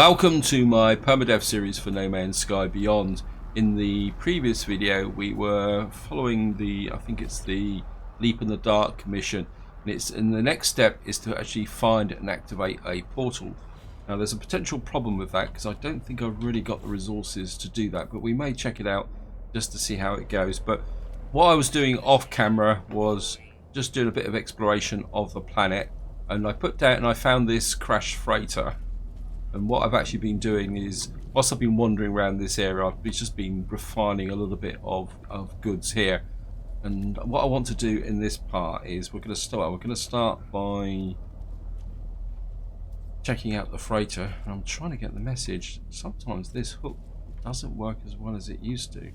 Welcome to my Permadeath series for No Man's Sky Beyond. In the previous video we were following I think it's the Leap in the Dark mission, and the next step is to actually find and activate a portal. Now there's a potential problem with that because I don't think I've really got the resources to do that, but we may check it out just to see how it goes. But what I was doing off camera was just doing a bit of exploration of the planet, and I put down and I found this crashed freighter. And what I've actually been doing is, whilst I've been wandering around this area, I've just been refining a little bit of goods here. And what I want to do in this part is we're going to start by checking out the freighter. And I'm trying to get the message. Sometimes this hook doesn't work as well as it used to.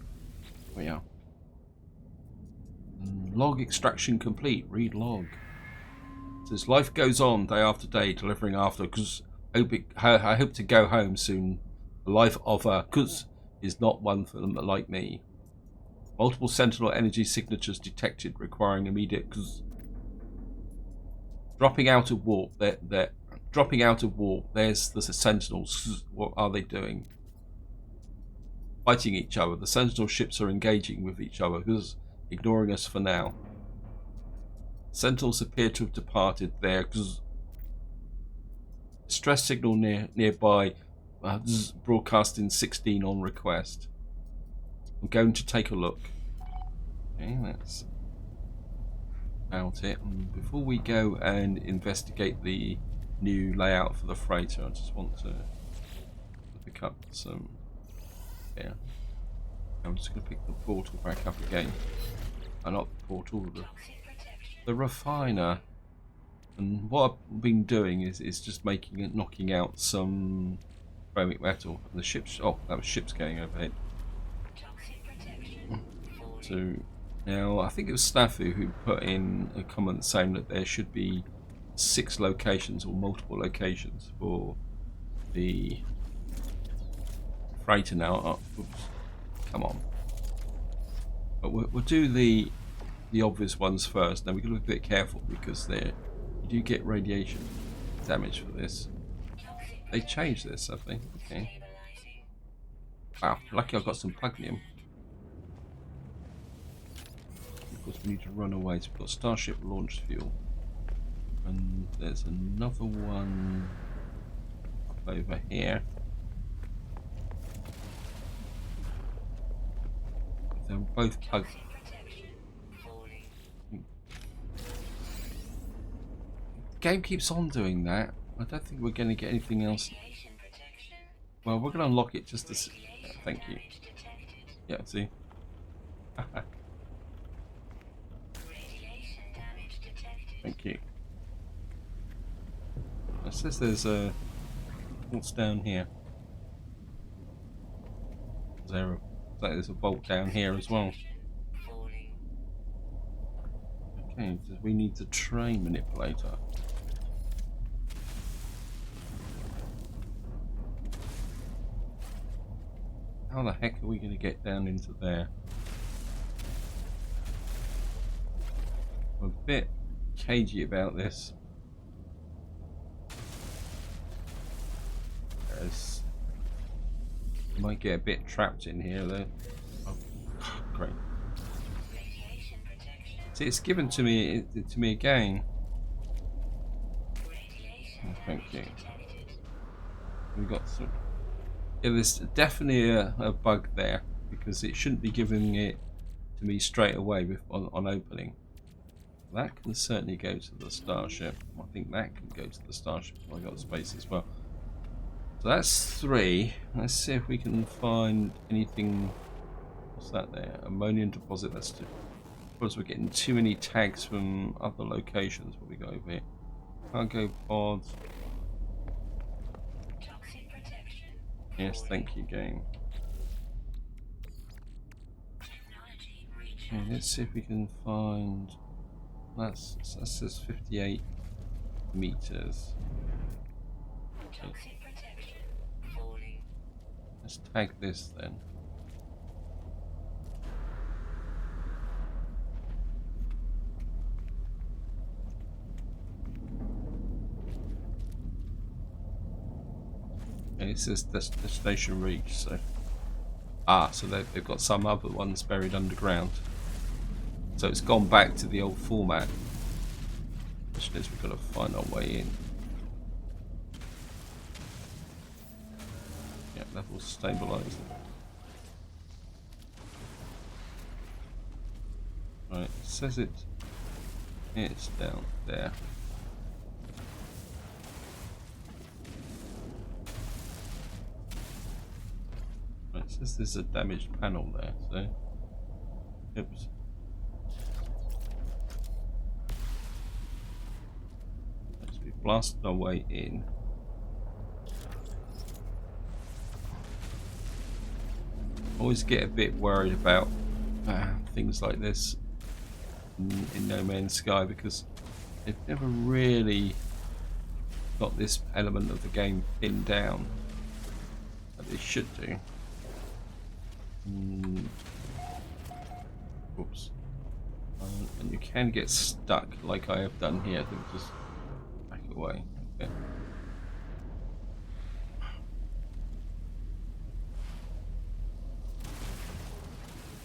We are. Log extraction complete. Read log. It says life goes on day after day, delivering after, because I hope to go home soon. The life of a Kuz is not one for them like me. Multiple sentinel energy signatures detected, requiring immediate Kuz. Dropping out of warp. They're dropping out of warp. There's the sentinels. What are they doing? Fighting each other. The sentinel ships are engaging with each other. Kuz ignoring us for now. Sentinels appear to have departed there. Kuz. Stress signal nearby, broadcasting 16 on request. I'm going to take a look. Okay, that's about it. And before we go and investigate the new layout for the freighter, I just want to pick up some. Yeah, I'm just going to pick the portal back up again. Not the portal, the refiner. And what I've been doing is just knocking out some chromic metal. And the ships, oh, that was ships going overhead. So now I think it was Snafu who put in a comment saying that there should be 6 locations or multiple locations for the freighter now. Oh, oops, come on. But we'll do the obvious ones first. Now we've got to be a bit careful because you do get radiation damage for this. They changed this, I think. Okay. Wow, lucky I've got some plutonium. Of course, we need to run away. So we've got Starship launch fuel. And there's another one up over here. They're both plugged. The game keeps on doing that. I don't think we're going to get anything else. Well, we're going to unlock it just to see. Yeah, thank you. Yeah, see? Thank you. It says there's a... What's down here? There's a bolt down here as well. Okay, so we need the train manipulator. How the heck are we going to get down into there? I'm a bit cagey about this. I might get a bit trapped in here though. Oh, great. See, it's given to me again. Oh, thank you. We got some. Yeah, there's definitely a bug there because it shouldn't be giving it to me straight away on opening. That can certainly go to the starship. I think that can go to the starship. I got space as well. So that's 3. Let's see if we can find anything. What's that there? Ammonium deposit. That's 2. Of course, we're getting too many tags from other locations. What we got over here? Cargo pods. Yes, thank you, game. Okay, let's see if we can find. That says 58 meters. Okay. Let's tag this then. And it says destination reached, so... so they've got some other ones buried underground. So it's gone back to the old format. Question is, we've got to find our way in. Yeah, level stabilized. Right, it says it's down there. Right, it says there's a damaged panel there, so... Oops. So we blasted our way in. Always get a bit worried about things like this in No Man's Sky, because they've never really got this element of the game pinned down, but they should do. Oops. And you can get stuck like I have done here. I think just back away. Okay.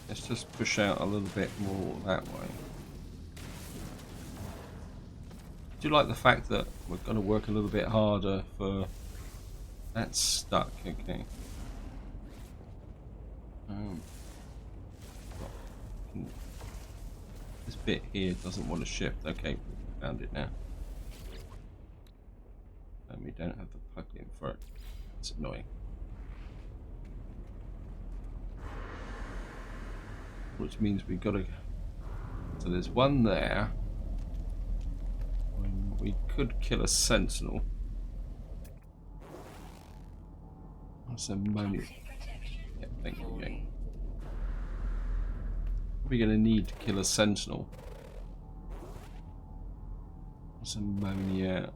Let's just push out a little bit more that way. I do like the fact that we're going to work a little bit harder for... That's stuck, okay. This bit here doesn't want to shift. Okay, found it now. And we don't have the plug-in for it. It's annoying. Which means we've got to... So there's one there. We could kill a sentinel. That's ammonia. Yeah, thank you, gang. We're going to need to kill a sentinel. That's ammonia.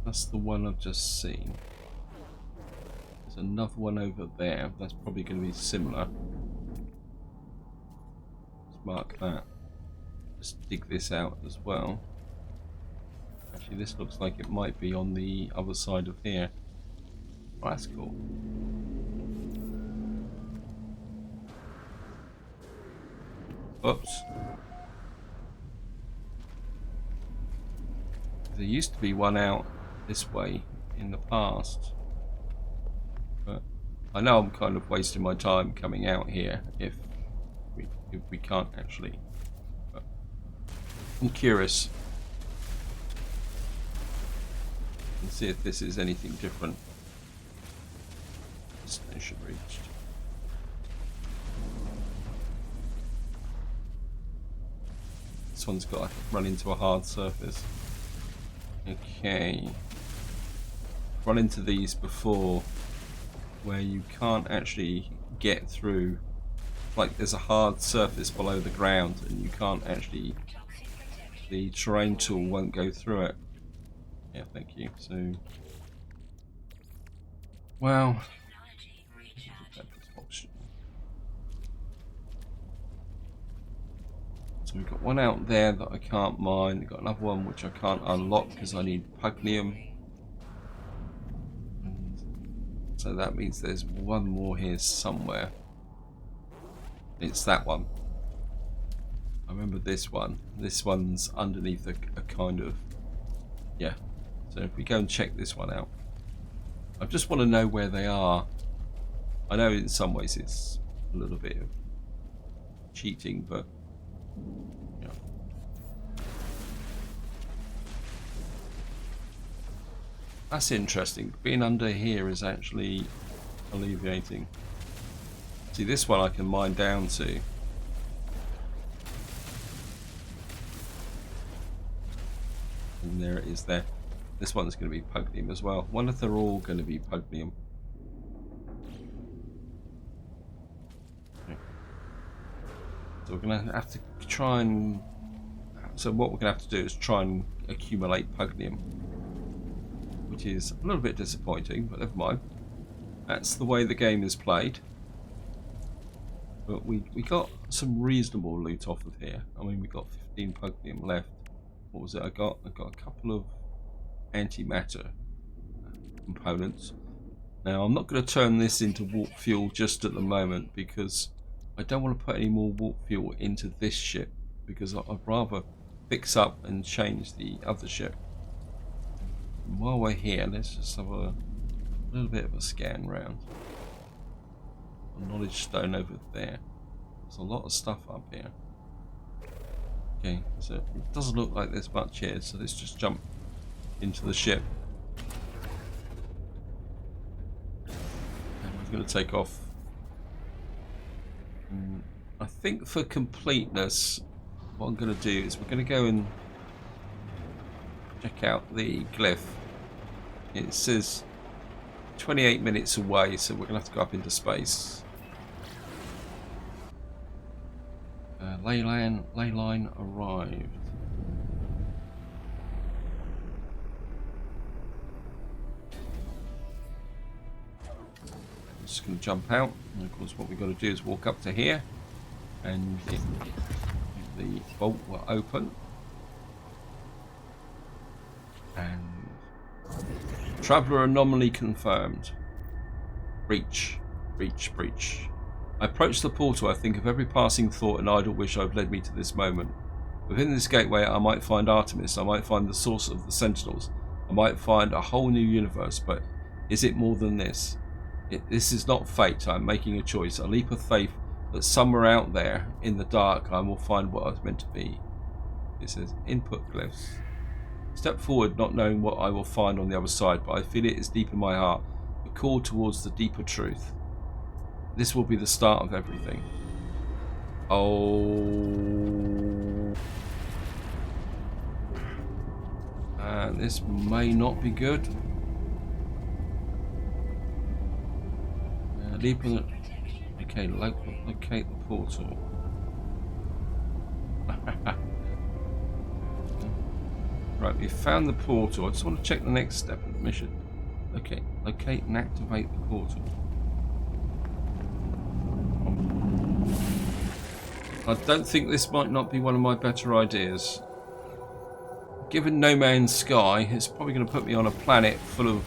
That's the one I've just seen. There's another one over there. That's probably going to be similar. Let's mark that. Just dig this out as well. Actually, this looks like it might be on the other side of here. Oh, that's cool. Oops. There used to be one out this way in the past. But I know I'm kind of wasting my time coming out here if we can't actually. But I'm curious. And see if this is anything different. Destination reached. This one's got to run into a hard surface. Okay. Run into these before where you can't actually get through. Like there's a hard surface below the ground and you can't actually, the terrain tool won't go through it. Yeah, thank you. So, well, so we've got one out there that I can't mine. We've got another one which I can't unlock because I need pugnium. So that means there's one more here somewhere. It's that one. I remember this one. This one's underneath a kind of... Yeah. So if we go and check this one out. I just want to know where they are. I know in some ways it's a little bit of cheating, but... Yeah. That's interesting. Being under here is actually alleviating. See, this one I can mine down to. And there it is there. This one's going to be pugnium as well. Wonder if they're all going to be pugnium. Okay. So we're going to have to try and... So what we're going to have to do is try and accumulate pugnium. Which is a little bit disappointing, but never mind. That's the way the game is played. But we got some reasonable loot off of here. I mean, we got 15 pugnium left. what was it I got? I got a couple of antimatter components. Now I'm not going to turn this into warp fuel just at the moment because I don't want to put any more warp fuel into this ship, because I'd rather fix up and change the other ship. And while we're here, let's just have a little bit of a scan round. A knowledge stone over there. There's a lot of stuff up here. Okay, so it doesn't look like there's much here, so let's just jump into the ship. And we're going to take off. I think for completeness, what I'm going to do is we're going to go and check out the glyph. It says 28 minutes away, so we're going to have to go up into space. Ley line arrived. I'm just going to jump out, and of course what we've got to do is walk up to here, and the vault will open, and traveller anomaly confirmed. Breach. I approach the portal. I think of every passing thought and idle wish I've led me to this moment. Within this gateway I might find Artemis, I might find the source of the Sentinels, I might find a whole new universe, but is it more than this? This is not fate. I'm making a choice, a leap of faith that somewhere out there in the dark I will find what I was meant to be. It says input glyphs. Step forward not knowing what I will find on the other side, but I feel it is deep in my heart, a call towards the deeper truth. This will be the start of everything. Oh. And this may not be good. Leap on it. Okay, locate the portal. Right, we found the portal. I just want to check the next step of the mission. Okay, locate and activate the portal. I don't think this might not be one of my better ideas. Given No Man's Sky, it's probably going to put me on a planet full of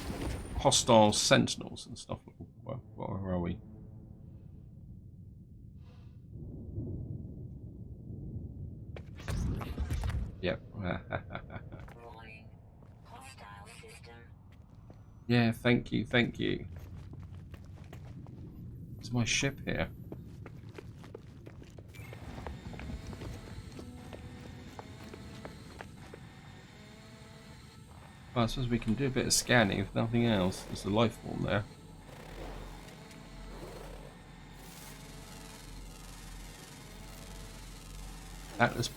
hostile sentinels and stuff. Where are we? Yep. Yeah, thank you. It's my ship here. Well, I suppose we can do a bit of scanning if nothing else. There's a life form there. Atlas.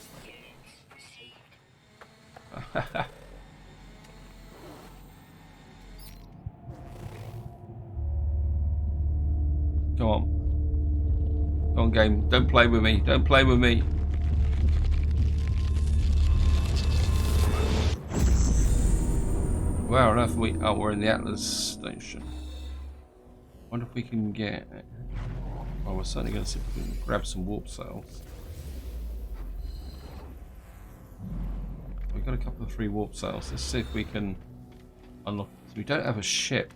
Come on. Come on, game. Don't play with me. Don't play with me. Where on earth are we? Oh, we're in the Atlas station. Wonder if we can get. Oh, we're certainly going to see if we can grab some warp cells. We've got a couple of free warp cells. Let's see if we can unlock. We don't have a ship.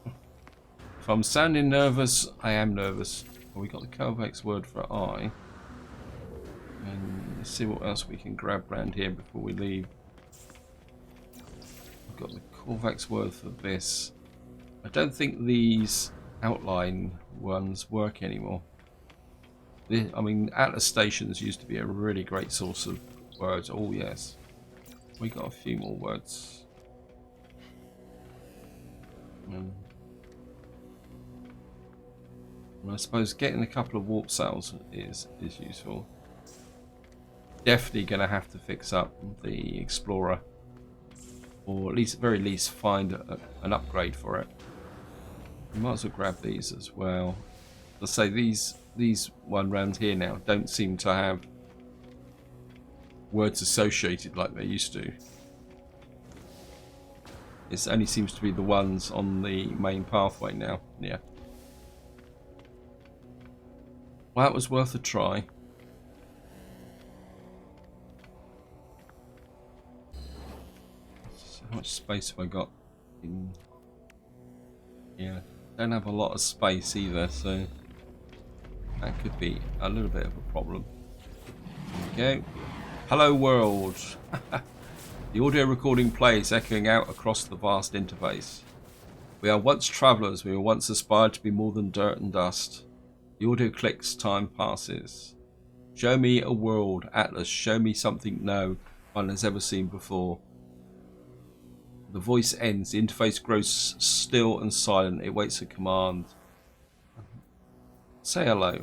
If I'm sounding nervous, I am nervous. Well, we got the Corvex word for I. And let's see what else we can grab around here before we leave. I've got the Corvex word for this. I don't think these outline ones work anymore. I mean, Atlas stations used to be a really great source of words. Oh yes, we got a few more words. And I suppose getting a couple of warp cells is useful. Definitely going to have to fix up the Explorer, or at least, very least, find an upgrade for it. We might as well grab these as well. Let's say these one round here now don't seem to have words associated like they used to. It only seems to be the ones on the main pathway now. Yeah. Well, that was worth a try. How much space have I got in? Yeah, don't have a lot of space either, so that could be a little bit of a problem. There we go. Hello world. The audio recording plays, echoing out across the vast interface. We are once travellers, we were once aspired to be more than dirt and dust. The audio clicks, time passes. Show me a world, Atlas, show me something no one has ever seen before. The voice ends, the interface grows still and silent, it waits a command. Say hello.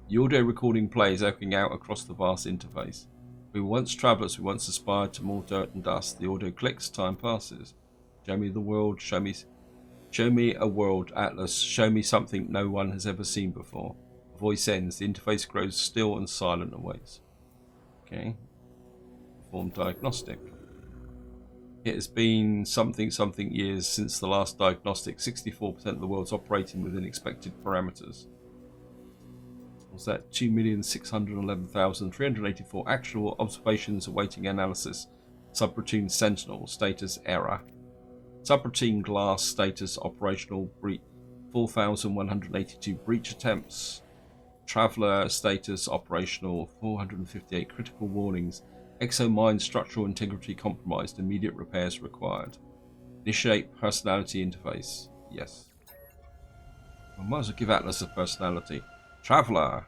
The audio recording plays, echoing out across the vast interface. We were once travellers, we once aspired to more dirt and dust. The audio clicks, time passes. Show me the world, show me a world, Atlas, show me something no one has ever seen before. The voice ends, the interface grows still and silent and waits. Okay. Perform diagnostic. It has been something years since the last diagnostic. 64% of the world's operating within expected parameters. Was that 2,611,384 actual observations awaiting analysis? Subroutine Sentinel status error. Subroutine Glass status operational 4,182 breach attempts. Traveller status operational 458 critical warnings. Exomine structural integrity compromised. Immediate repairs required. Initiate personality interface. Yes. I might as well give Atlas a personality. Traveller.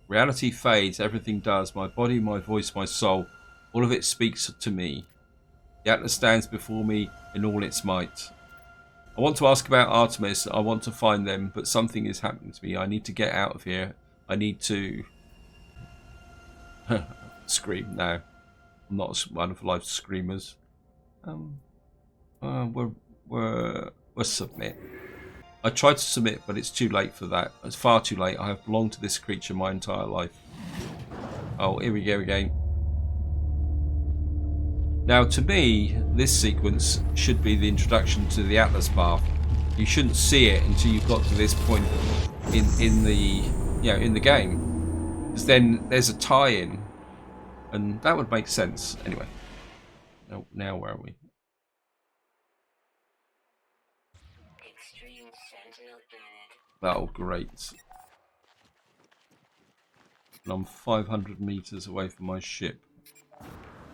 Reality fades. Everything does. My body, my voice, my soul. All of it speaks to me. The Atlas stands before me in all its might. I want to ask about Artemis. I want to find them, but something is happening to me. I need to get out of here. I need to... Scream. No. I'm not one of life's screamers. We're submit. I tried to submit, but it's too late for that. It's far too late. I have belonged to this creature my entire life. Oh, here we go again. Now, to me, this sequence should be the introduction to the Atlas path. You shouldn't see it until you've got to this point in the game, because then there's a tie-in, and that would make sense. Anyway, now where are we? Oh, great! And I'm 500 meters away from my ship.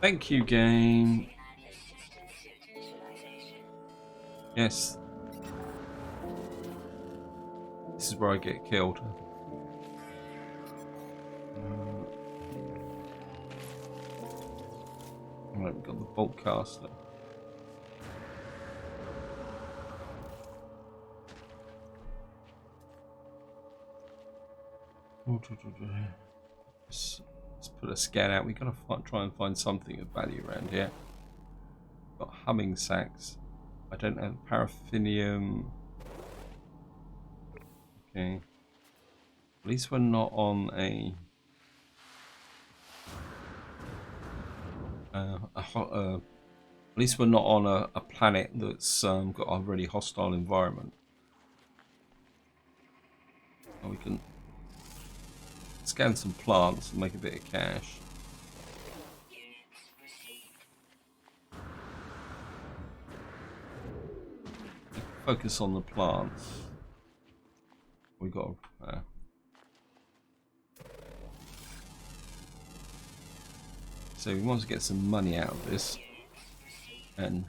Thank you, game. Yes. This is where I get killed. Right, we've got the bolt caster. Let's put a scan out. We've got to try and find something of value around here. Got humming sacks. I don't have paraffinium. Okay. At least we're not on a at least we're not on a planet that's got a really hostile environment. And we can scan some plants and make a bit of cash. Focus on the plants. We got so we want to get some money out of this, and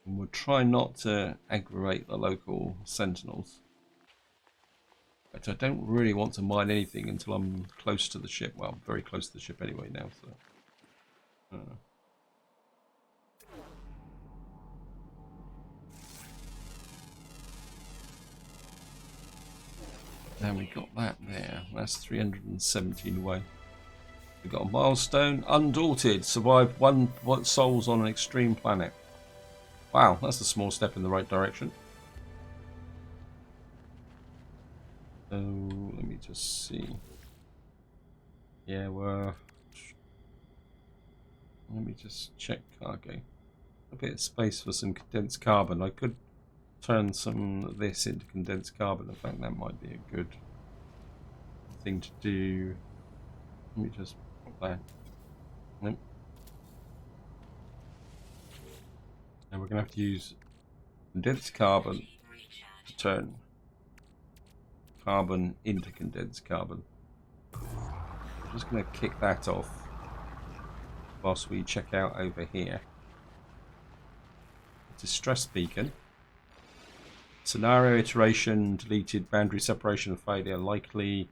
we'll try not to aggravate the local sentinels. But I don't really want to mine anything until I'm close to the ship. Well, I'm very close to the ship anyway now. So. Now we got that there. That's 317 away. We got a milestone. Undaunted. Survived one souls on an extreme planet. Wow, that's a small step in the right direction. So let me just see. Yeah, let me just check cargo. A bit of space for some condensed carbon. I could turn some of this into condensed carbon. In fact, that might be a good thing to do. Let me just pop that. Nope. And we're going to have to use condensed carbon to turn carbon into condensed carbon. I'm just going to kick that off whilst we check out over here. Distress beacon. Scenario iteration deleted, boundary separation failure likely,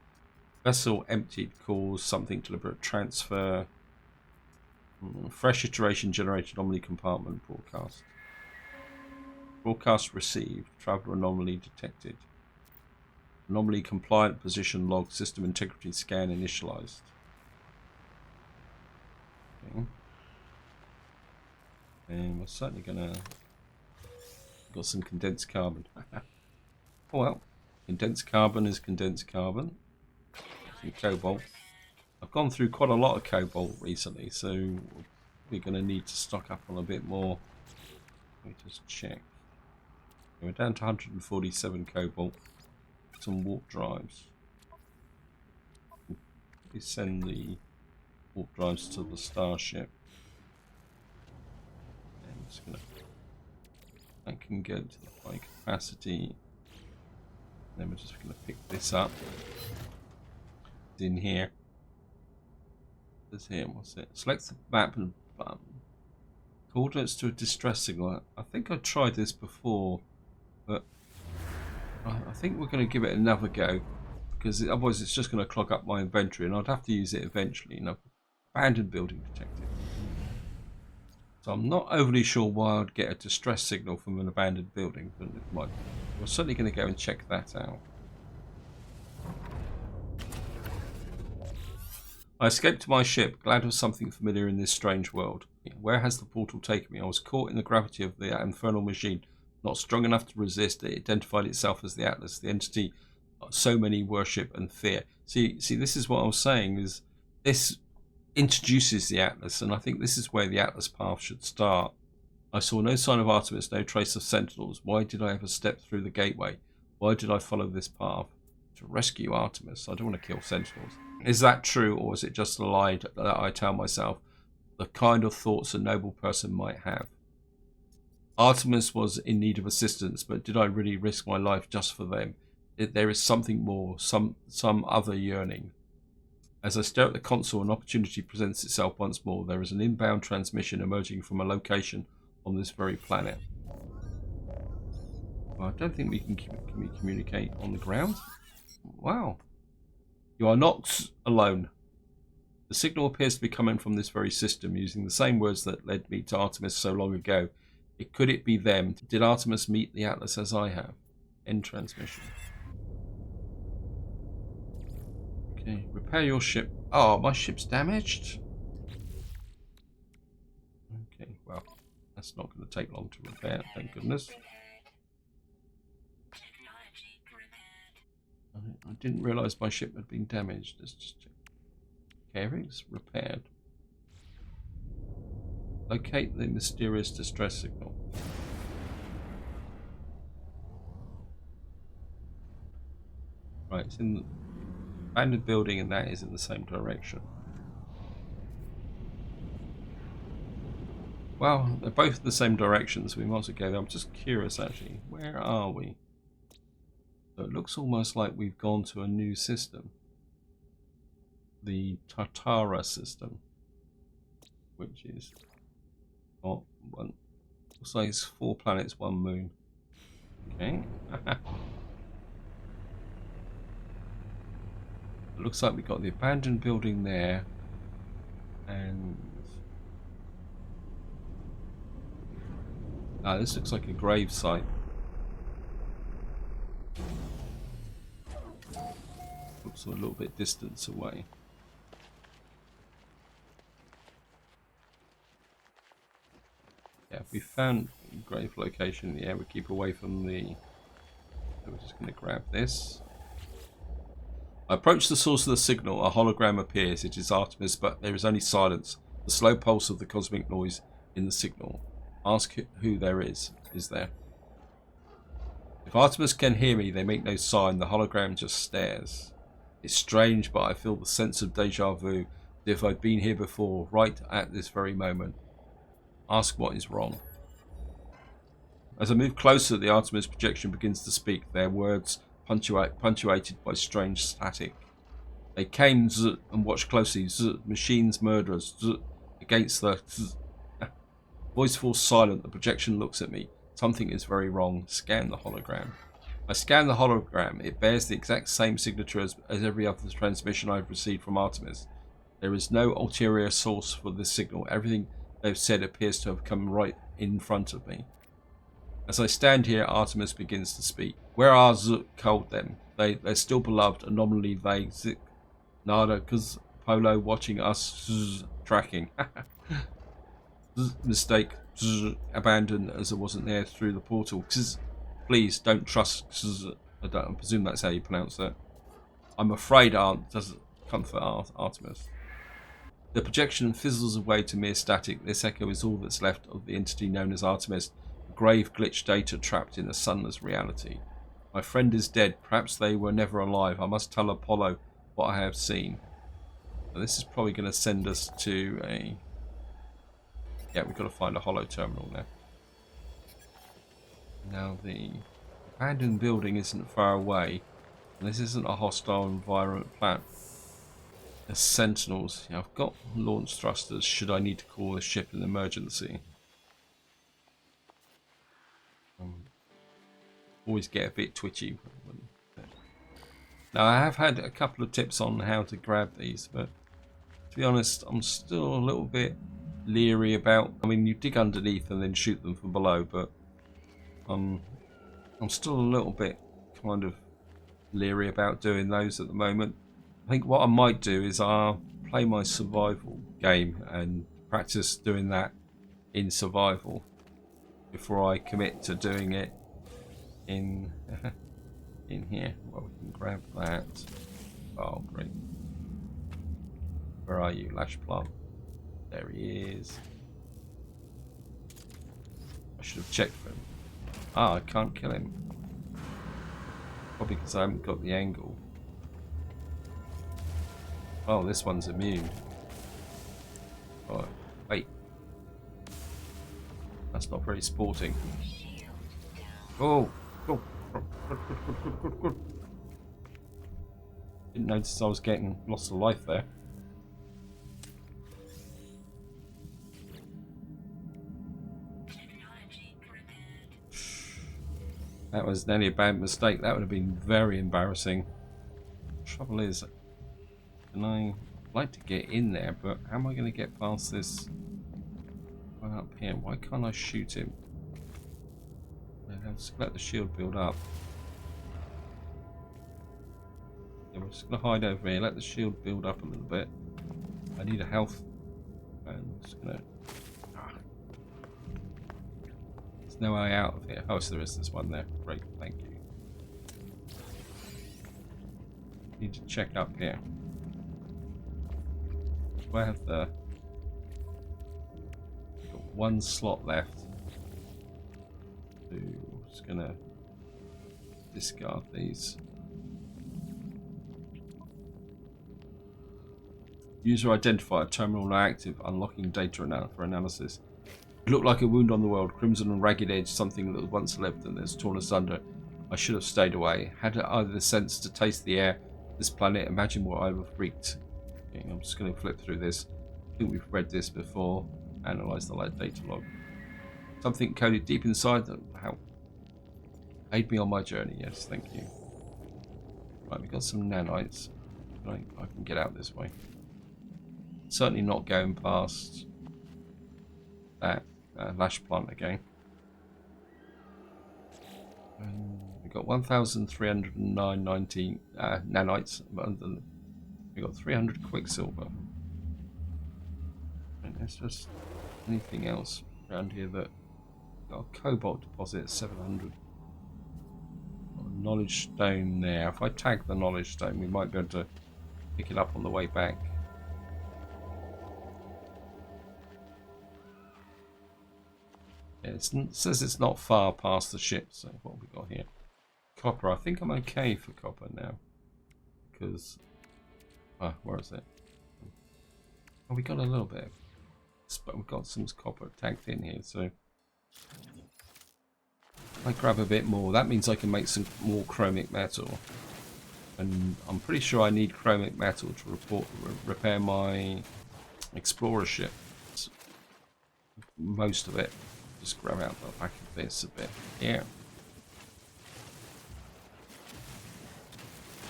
vessel emptied, cause something deliberate transfer, fresh iteration generated, anomaly compartment broadcast. Broadcast received, traveler anomaly detected. Anomaly compliant position log, system integrity scan initialized. Okay. And we're certainly gonna got some condensed carbon. Oh well, condensed carbon is condensed carbon. Some cobalt. I've gone through quite a lot of cobalt recently, so we're going to need to stock up on a bit more. Let me just check. We're down to 147 cobalt. Some warp drives. We send the warp drives to the starship. I'm just going to. I can get to the high capacity. Then we're just going to pick this up. It's in here. It's here. What's it? Select the map and button. Coordinates to a distress signal. I think I've tried this before, but I think we're going to give it another go, because otherwise it's just going to clog up my inventory, and I'd have to use it eventually. You know, abandoned building detected. So I'm not overly sure why I'd get a distress signal from an abandoned building, but it might. We're certainly going to go and check that out. I escaped to my ship, glad of something familiar in this strange world. Where has the portal taken me? I was caught in the gravity of the infernal machine, not strong enough to resist. It identified itself as the Atlas, the entity so many worship and fear. See, this is what I was saying, is this introduces the Atlas, and I think this is where the Atlas path should start. I saw no sign of Artemis, no trace of Sentinels. Why did I ever step through the gateway? Why did I follow this path? To rescue Artemis. I don't want to kill Sentinels. Is that true, or is it just a lie that I tell myself? The kind of thoughts a noble person might have. Artemis was in need of assistance, but did I really risk my life just for them? There is something more, some other yearning. As I stare at the console, an opportunity presents itself once more. There is an inbound transmission emerging from a location on this very planet. Well, I don't think we can communicate on the ground. Wow. You are not alone. The signal appears to be coming from this very system, using the same words that led me to Artemis so long ago. Could it be them? Did Artemis meet the Atlas as I have? End transmission. Okay, repair your ship. Oh, my ship's damaged? Okay, well, that's not going to take long to repair, thank goodness. I didn't realise my ship had been damaged. Let's just check. Carings repaired. Locate the mysterious distress signal. Right, it's in the abandoned building, and that is in the same direction. Well, they're both in the same direction, so we might as well go there. I'm just curious, actually. Where are we? So it looks almost like we've gone to a new system. The Travallers system. Which is... Oh, one. Looks like it's 4 planets, 1 moon. Okay. It looks like we've got the abandoned building there. And... ah, this looks like a grave site. Looks a little bit distance away. Yeah, we found a grave location. Yeah, we keep away from the... So we're just going to grab this. I approach the source of the signal. A hologram appears. It is Artemis, but there is only silence. The slow pulse of the cosmic noise in the signal. Ask who there is. Is there? If Artemis can hear me, they make no sign. The hologram just stares. It's strange, but I feel the sense of deja vu, as if I'd been here before, right at this very moment. Ask what is wrong. As I move closer, the Artemis projection begins to speak, their words punctuated by strange static. They came and watched closely. Machines, murderers. Against the voice falls silent. The projection looks at me. Something is very wrong. Scan the hologram. I scan the hologram. It bears the exact same signature as every other transmission I've received from Artemis. There is no ulterior source for this signal. Everything they've said appears to have come right in front of me. As I stand here, Artemis begins to speak. Where are cold them? They're still beloved. Anomaly they nada cause Polo watching us tracking. Mistake. Abandoned as I wasn't there through the portal. Please don't trust. I presume that's how you pronounce that. I'm afraid Aunt doesn't comfort Artemis. The projection fizzles away to mere static. This echo is all that's left of the entity known as Artemis. Grave glitch data trapped in a sunless reality. My friend is dead. Perhaps they were never alive. I must tell Apollo what I have seen. Now, this is probably going to send us to a... Yeah, we've got to find a holo terminal now. Now the abandoned building isn't far away. And this isn't a hostile environment plant. There's sentinels. Yeah, I've got launch thrusters should I need to call the ship an emergency. Always get a bit twitchy. Now I have had a couple of tips on how to grab these, but to be honest, I'm still a little bit leery about. I mean, you dig underneath and then shoot them from below, but I'm still a little bit kind of leery about doing those at the moment. I think what I might do is I'll play my survival game and practice doing that in survival before I commit to doing it in in here. Well, we can grab that. Oh, great. Where are you, Lash Plum? There he is. I should have checked for him. Ah, I can't kill him. Probably because I haven't got the angle. Oh, this one's immune. Oh, wait. That's not very sporting. Oh, go. Good. Didn't notice I was getting lots of life there. That was nearly a bad mistake. That would have been very embarrassing. Trouble is, and I like to get in there, but how am I going to get past this one up here? Why can't I shoot him? Let's let the shield build up. Yeah, we're just going to hide over here. Let the shield build up a little bit. I need a health. And I'm just going to... There's no way out of here. Oh, so there is this one there. Great, thank you. Need to check up here. Do I have the... Got one slot left. So I'm just going to discard these. User identifier, terminal now active, unlocking data for analysis. It looked like a wound on the world, crimson and ragged edge, something that was once lived and has torn asunder. I should have stayed away. Had either the sense to taste the air of this planet, imagine what I would have wreaked. Okay, I'm just going to flip through this. I think we've read this before. Analyze the data log. Something coded deep inside them. How? Aid me on my journey. Yes, thank you. Right, we've got some nanites. I can get out this way. Certainly not going past that lash plant again. We've got 1,319 nanites. We've got 300 quicksilver. And there's just anything else around here that got a cobalt deposit at 700. Got a knowledge stone there. If I tag the knowledge stone, we might be able to pick it up on the way back. Yeah, it says it's not far past the ship, so what have we got here? Copper. I think I'm okay for copper now, because Where is it? Oh, we got a little bit. But we've got some copper tagged in here, so if I grab a bit more, that means I can make some more chromic metal. And I'm pretty sure I need chromic metal to repair my explorer ship. Most of it. Just grab out the back of this a bit. Yeah.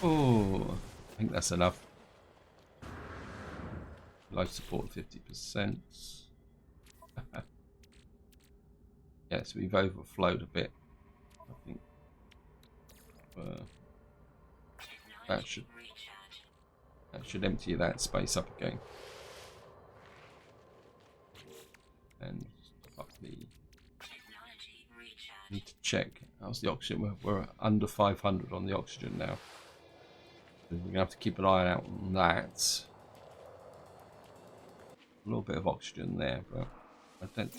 Oh, I think that's enough. Life support 50%. Yes, we've overflowed a bit. I think that should empty that space up again. And up the. Need to check. How's the oxygen? We're under 500 on the oxygen now. So we're gonna have to keep an eye out on that. A little bit of oxygen there, but I don't.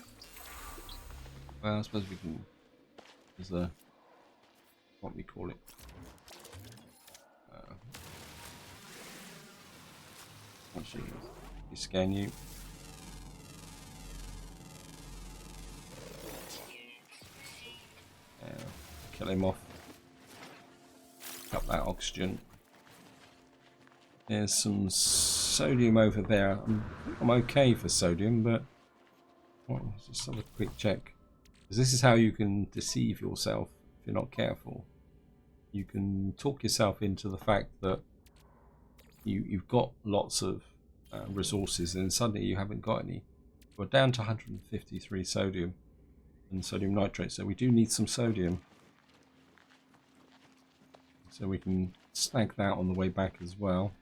Well, I suppose we can. There's a what we call it. Actually, we scan you. Kill him off. Cut that oxygen. There's some sodium over there. I'm okay for sodium, but let's just have a quick check. Because this is how you can deceive yourself if you're not careful. You can talk yourself into the fact that you've got lots of resources and suddenly you haven't got any. We're down to 153 sodium and sodium nitrate, so we do need some sodium. So we can snag that on the way back as well.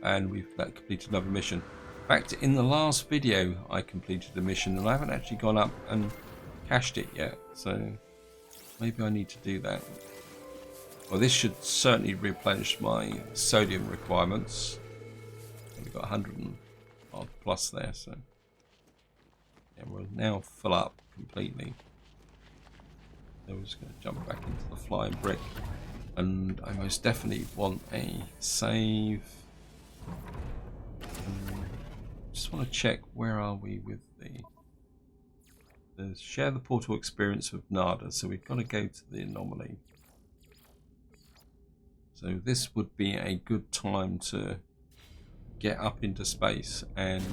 And we've completed another mission. In fact, in the last video I completed a mission and I haven't actually gone up and cached it yet, so maybe I need to do that. Well, this should certainly replenish my sodium requirements. We've got 100 and odd plus there, so yeah, we're now full up completely. So we're just going to jump back into the flying brick, and I most definitely want a save. Just want to check where are we with the share the portal experience with Nada. So we've got to go to the anomaly. So this would be a good time to get up into space and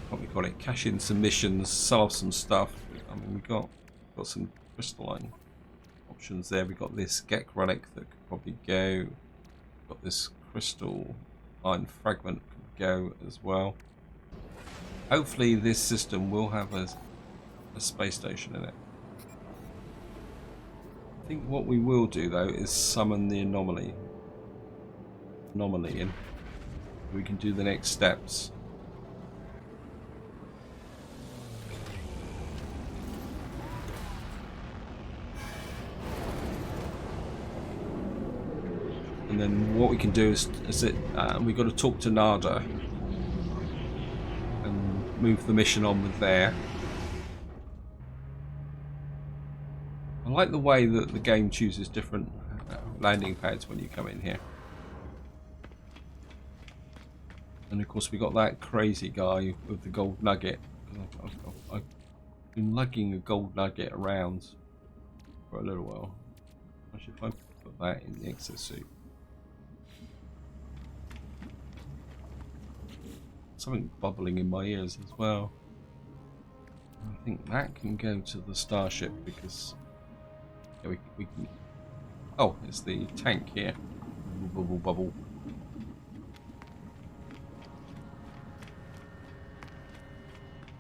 what we call it, cash in some missions, sell off some stuff. I mean, we've got some crystalline options there. We've got this Gek relic that could probably go. Got this crystal iron fragment could go as well. Hopefully this system will have a space station in it. I think what we will do though is summon the anomaly in. We can do the next steps. And then what we can do is we've got to talk to Nada and move the mission on with there. I like the way that the game chooses different landing pads when you come in here. And of course we got that crazy guy with the gold nugget. I've been lugging a gold nugget around for a little while. I should put that in the exosuit. Something bubbling in my ears as well. I think that can go to the starship because yeah, we can. Oh, it's the tank here. Bubble, bubble.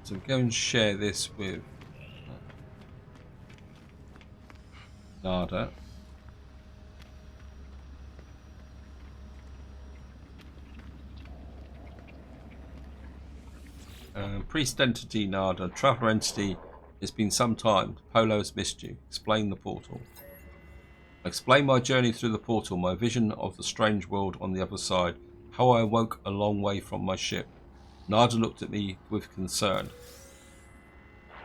So go and share this with Nada. Priest entity Nada, traveler entity. It's been some time. Polo has missed you. Explain the portal. Explain my journey through the portal, my vision of the strange world on the other side, how I awoke a long way from my ship. Nada looked at me with concern.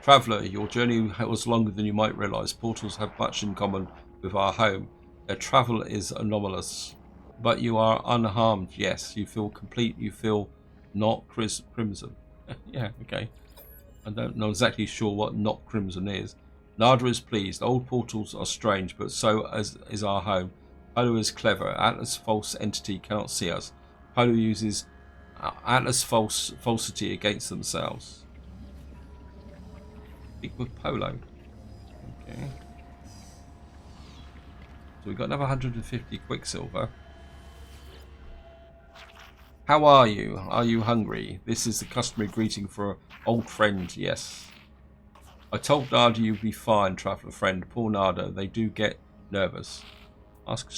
Traveller, your journey was longer than you might realise. Portals have much in common with our home. Their travel is anomalous, but you are unharmed. Yes, you feel complete. You feel not crimson. Yeah, okay. I don't know exactly sure what not crimson is. Nada is pleased. Old portals are strange, but so is our home. Polo is clever. Atlas false entity cannot see us. Polo uses Atlas falsity against themselves. Speak with Polo. Okay. So we've got another 150 Quicksilver. How are you? Are you hungry? This is the customary greeting for an old friend, yes. I told Nada you'd be fine, traveller friend. Poor Nada, they do get nervous. Ask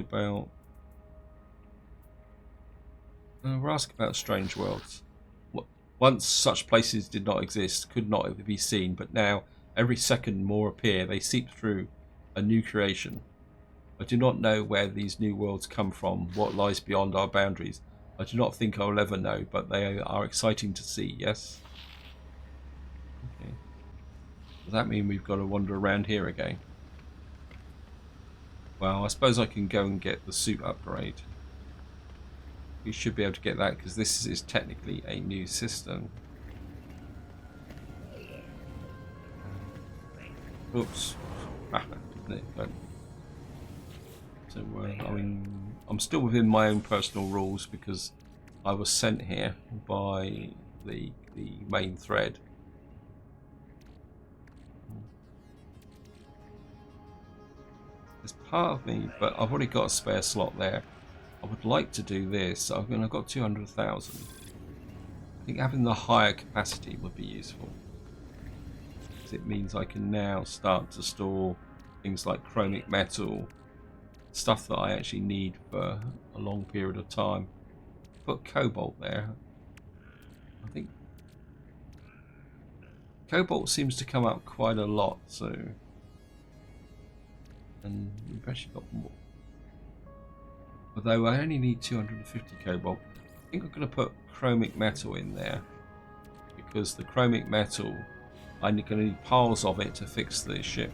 about... we're asking about strange worlds. Once such places did not exist, could not be seen, but now every second more appear. They seep through a new creation. I do not know where these new worlds come from, what lies beyond our boundaries. I do not think I will ever know, but they are exciting to see, yes? Okay. Does that mean we've got to wander around here again? Well, I suppose I can go and get the suit upgrade. We should be able to get that because this is technically a new system. Oops. So, I mean, I'm still within my own personal rules because I was sent here by the main thread. There's part of me, but I've already got a spare slot there. I would like to do this. I mean, I've got 200,000. I think having the higher capacity would be useful. Because it means I can now start to store things like chromic metal, stuff that I actually need for a long period of time. Put cobalt there. I think cobalt seems to come up quite a lot, so... And we've actually got more. Although I only need 250 cobalt. I think I'm going to put chromic metal in there. Because the chromic metal, I'm going to need piles of it to fix the ship.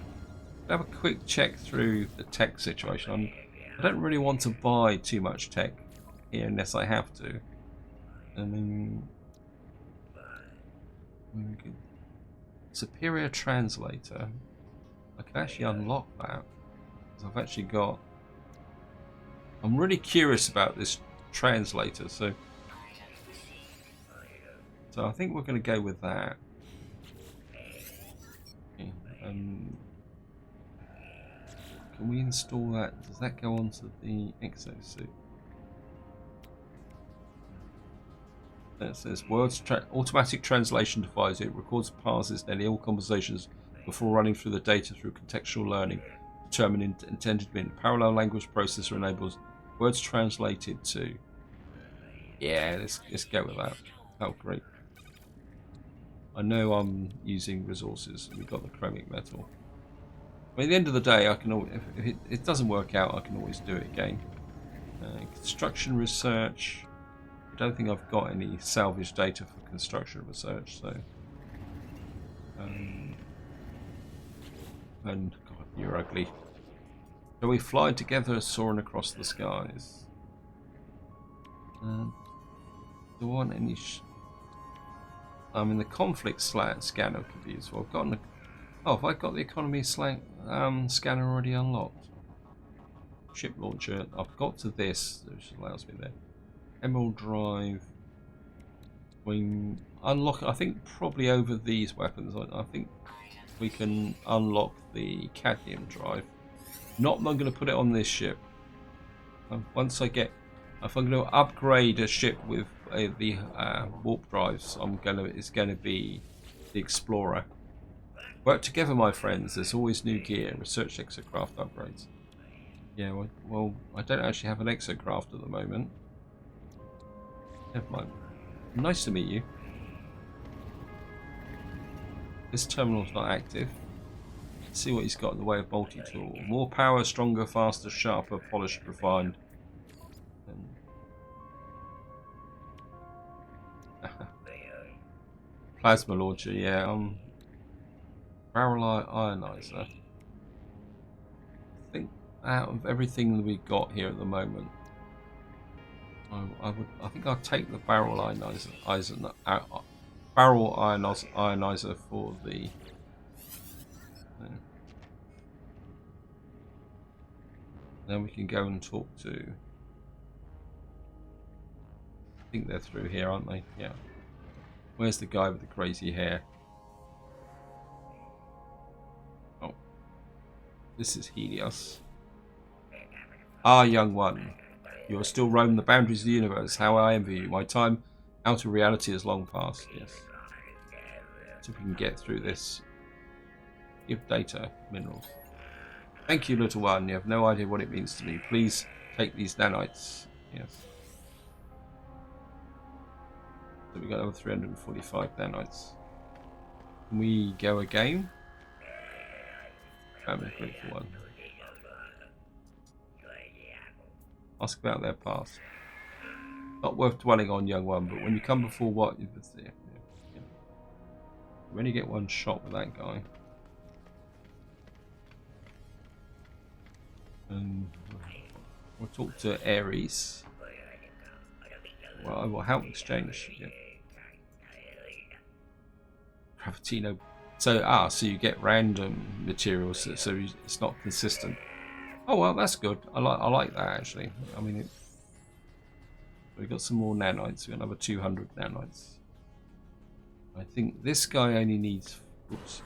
Have a quick check through the tech situation. I don't really want to buy too much tech here unless I have to. I mean... Superior translator. I can actually unlock that. I've actually got... I'm really curious about this translator, so I think we're going to go with that. Okay, can we install that? Does that go onto the exosuit? It says automatic translation device. It records and parses nearly all conversations before running through the data through contextual learning. Determine intended meaning. Parallel language processor enables words translated to. Yeah, let's go with that. Oh, great. I know I'm using resources. We've got the chromic metal. But at the end of the day, I can always, if it doesn't work out, I can always do it again. Construction research. I don't think I've got any salvage data for construction research, so. And God, you're ugly. Shall we fly together, soaring across the skies? Do I want any? I mean, the conflict scanner could be useful. I've got have I got the economy scanner already unlocked? Ship launcher. I've got to this, which allows me there. Emerald drive. Unlock. I think probably over these weapons. I think we can unlock the cadmium drive. Not I'm going to put it on this ship. Once I get, if I'm going to upgrade a ship with the warp drives, it's going to be the Explorer. Work together, my friends. There's always new gear. Research exocraft upgrades. Yeah, well, I don't actually have an exocraft at the moment. Never mind. Nice to meet you. This terminal's not active. Let's see what he's got in the way of multi-tool. More power, stronger, faster, sharper, polished, refined. Plasma launcher, yeah. Barrel ionizer. I think out of everything that we've got here at the moment, I think I'll take the barrel ionizer for the. Then we can go and talk to. I think they're through here, aren't they? Yeah. Where's the guy with the crazy hair? Oh, this is Helios. Ah, young one, you are still roaming the boundaries of the universe. How I envy you. My time out of reality has long passed. Yes. So we can get through this. Give data, minerals. Thank you, little one. You have no idea what it means to me. Please take these nanites. Yes. So we got over 345 nanites. Can we go again? I'm a grateful one. Ask about their past. Not worth dwelling on, young one, but when you come before what? You only get one shot with that guy. And we'll talk to Ares. Well, I will help exchange. Yeah. Gravitino. So so you get random materials, so it's not consistent. Oh well, that's good. I like that actually. I mean, we've got some more nanites. We've got another 200 nanites. I think this guy only needs. Oops.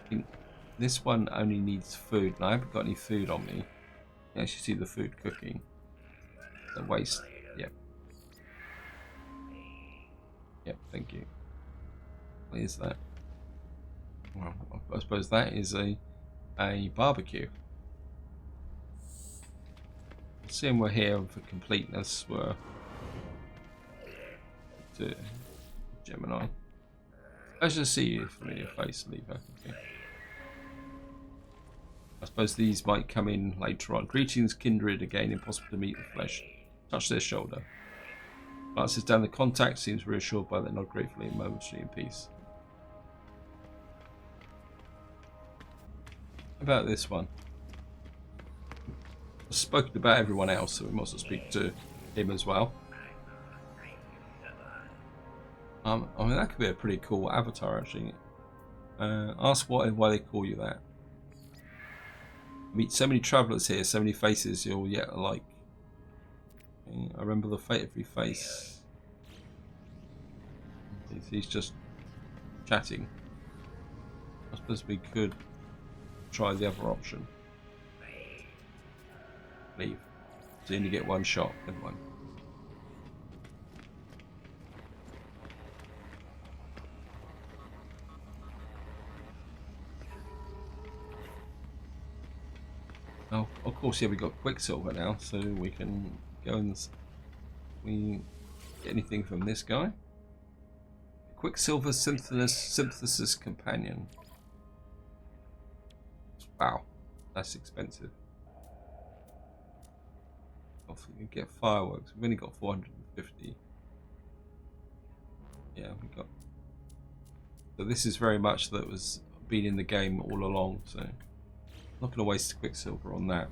I think this one only needs food, and I haven't got any food on me. You can actually see the food cooking. The waste. Yep. Yep. Thank you. What is that? Well, I suppose that is a barbecue. Seeing we're here for completeness, we're to Gemini. Pleasure to see you, familiar face, Lever. Okay. I suppose these might come in later on. Greetings, kindred, again impossible to meet the flesh. Touch their shoulder. Glances down the contact, seems reassured by their nod gratefully and momentarily in peace. How about this one? I've spoken about everyone else, so we must speak to him as well. I mean, that could be a pretty cool avatar, actually. Ask why they call you that. Meet so many travellers here, so many faces you'll yet alike. I remember the fate of every face. He's just chatting. I suppose we could try the other option. Leave. So you only get one shot. Never mind. Oh, of course, yeah, we got Quicksilver now, so we can go and we get anything from this guy. Quicksilver synthesis companion. Wow, that's expensive. We can get fireworks. We've only got 450. Yeah, we got. So this is very much that was been in the game all along. So I'm not going to waste Quicksilver on that.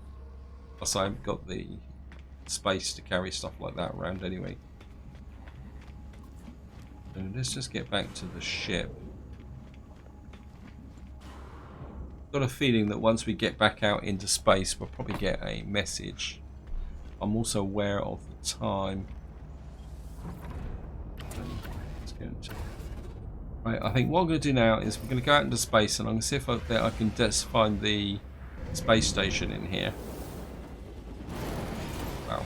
Plus, I haven't got the space to carry stuff like that around anyway. So let's just get back to the ship. Got a feeling that once we get back out into space, we'll probably get a message. I'm also aware of the time. Let's go into... Right, I think what I'm going to do now is we're going to go out into space, and I'm going to see if I can just find the space station in here. Wow.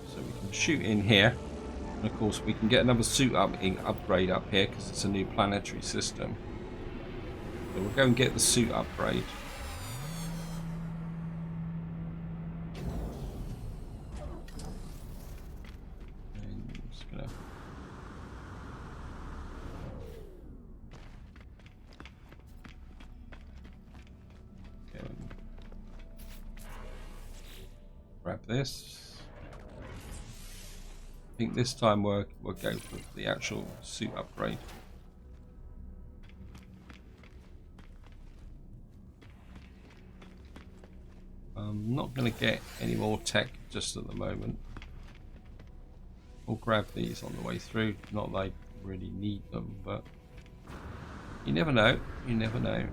So we can shoot in here. And of course we can get another suit upgrade up here because it's a new planetary system. So we'll go and get the suit upgrade. And I'm just gonna go and grab this. I think this time we'll go for the actual suit upgrade. I'm not going to get any more tech just at the moment. We'll grab these on the way through. Not that I really need them, but you never know. You never know.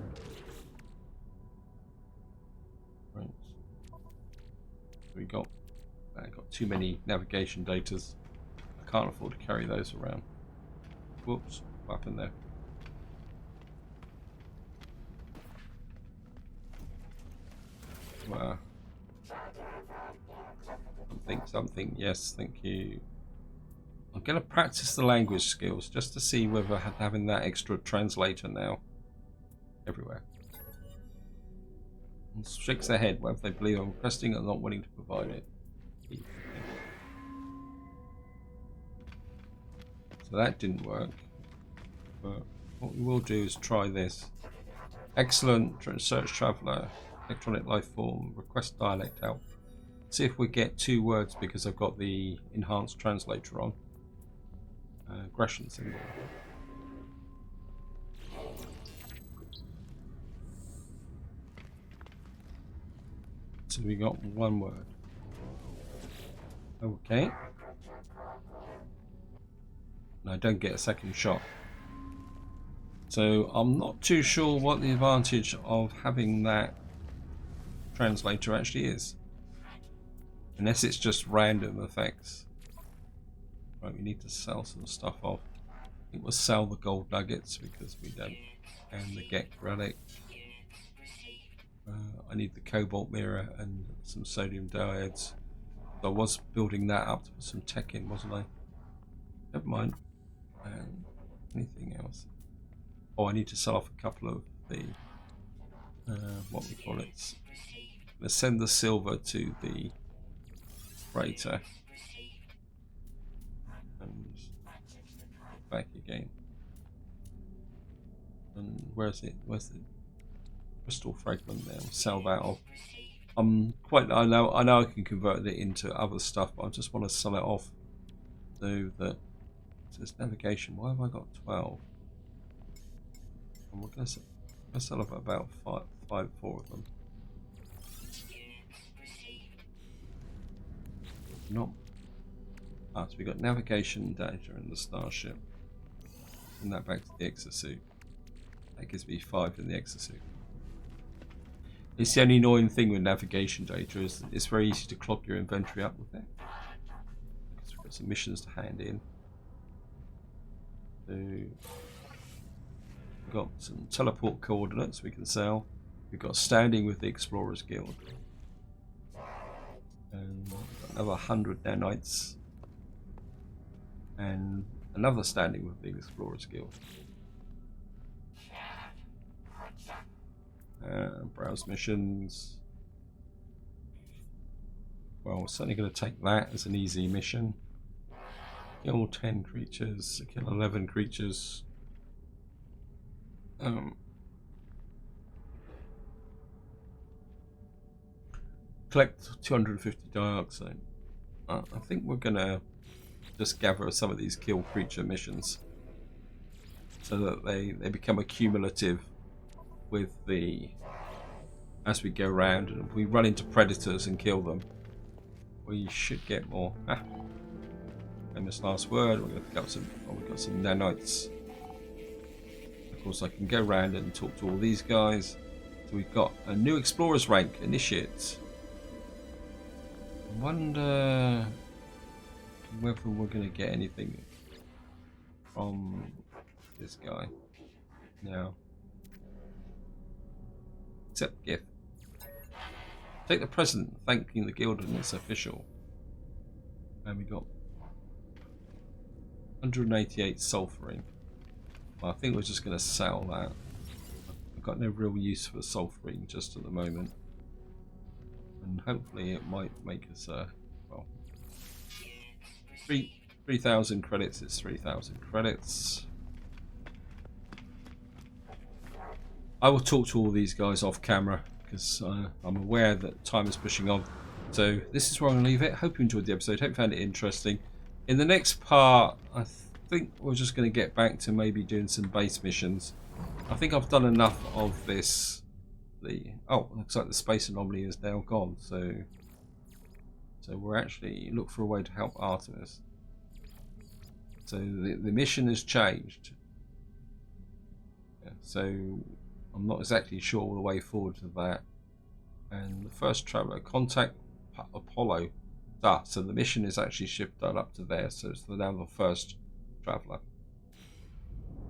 Right. We got too many navigation datas. I can't afford to carry those around. Whoops, what happened there? Something. Yes, thank you. I'm going to practice the language skills just to see whether having that extra translator now everywhere. And shakes their head whether they believe I'm requesting and not willing to provide it. So that didn't work. But what we will do is try this. Excellent search traveller, electronic life form, request dialect help. See if we get 2 words because I've got the enhanced translator on. Aggression symbol. So we got 1 word. Okay. And I don't get a second shot. So I'm not too sure what the advantage of having that translator actually is. Unless it's just random effects. Right, we need to sell some stuff off. I think we'll sell the gold nuggets because we don't. And the Gek relic. I need the cobalt mirror and some sodium diodes. So I was building that up to put some tech in, wasn't I? Never mind. Anything else? Oh, I need to sell off a couple of the what we call it. Let's send the silver to the freighter and back again. And where's it? Where's the crystal fragment there? Sell that off. I know I can convert it into other stuff, but I just want to sell it off so that it says navigation. Why have I got 12? And we're going to sell off about 4 of them. Not. So we got navigation data in the starship. Send that back to the exosuit. That gives me 5 in the exosuit. It's the only annoying thing with navigation data is it's very easy to clog your inventory up with it. Because we've got some missions to hand in. So we've got some teleport coordinates we can sell. We've got standing with the Explorers Guild. And another 100 nanites. And another standing with the Explorers Guild. Browse missions. Well, we're certainly going to take that as an easy mission. Kill 10 creatures, kill 11 creatures. Collect 250 dioxide. I think we're going to just gather some of these kill creature missions so that they become accumulative with the as we go around, and if we run into predators and kill them, we should get more. Famous last word. We're going to pick up some. Oh, we've got some nanites. Of course, I can go around and talk to all these guys. So we've got a new explorers rank, initiate. I wonder whether we're going to get anything from this guy now. Accept gift. Take the present, thanking the guild and its official. And we got 188 sulfuring. Well, I think we're just going to sell that. I've got no real use for sulfuring just at the moment. And hopefully it might make us, well, 3,000 credits is 3,000 credits. I will talk to all these guys off camera because I'm aware that time is pushing on. So this is where I'm going to leave it. Hope you enjoyed the episode. Hope you found it interesting. In the next part, I think we're just going to get back to maybe doing some base missions. I think I've done enough of this. Looks like the space anomaly is now gone, so we're actually look for a way to help Artemis. So the mission has changed. Yeah, so I'm not exactly sure the way forward to that. And the first traveller, contact Apollo. So the mission is actually shifted up to there, so it's now the first traveller.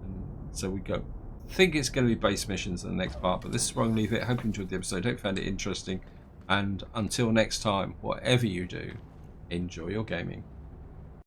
And so we go. I think it's going to be base missions in the next part, but this is where I'm going to leave it. I hope you enjoyed the episode. Hope you found it interesting. And until next time, whatever you do, enjoy your gaming.